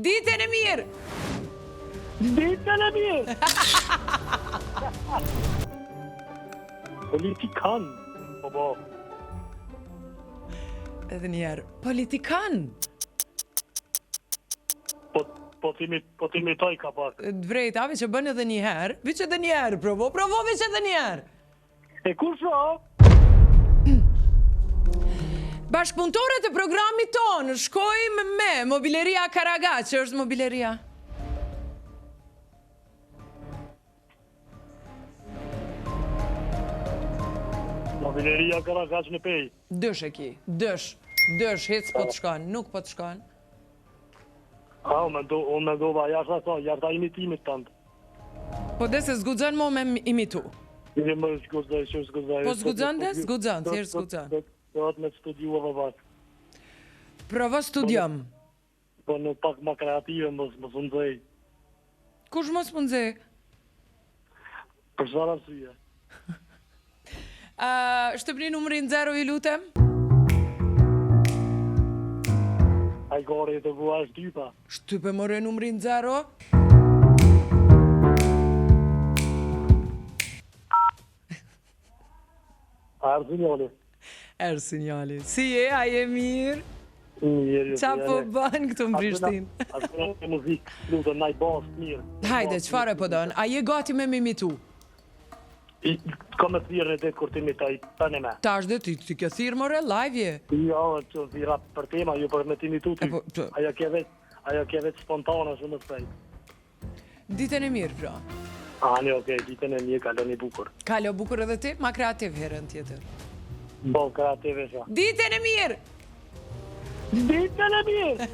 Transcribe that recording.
Ditën e mirë. Ditën e mirë. Politikan. Po. Edhe njerë. Politikan. Po ti imitoj ka pak. Drejta, veç e bën edhe njëherë. Veç edhe njerë, provo veç edhe njerë. E kur shro? Bashkëpunëtorët e programit tonë, shkojmë me Mobileria Karagaq, që është mobileria? Mobileria Karagaq në pej. Dësh e ki, dësh, hec po të shkan, nuk po të shkan. Unë mendova jashtë imitimit tëndë. Po dhe se zgudzën mo me imitu. Më zgudzaj. Po zgudzën dhe? Zgudzën, thjesht zgudzën. Do atë me studiua më pak. Provo studium. Po në pak më kreative më zëndzej. Kush mos më nxej? Për çfarë arsye? Shtypni numrin 0 i lutem. Ai gore të vuash dypa. Shtype more numrin 0. Erë sinjali. Si je, a je mirë? Mirë. Qa po bën këtu në Prishtinë? Asë në muzikë, lutën, naj basë, mirë. Hajde, qëfare po dënë? A je gati me imitu? Ka me thirë në detë kur ti imitaj, tani me. Ta është dhe ti ke thirë more, live je? Jo, që thira për tema, jo për me ti imitu ty. Ajo ke vetë spontane, shumë të fejtë. Ditën e mirë, pra. Ani, okej, ditën e mirë, kalon i bukur. Kalo bukur edhe ti, ma kreativ herën tjetër. Bo, kreativ e sha. Ditën e mirë! Ditën e mirë!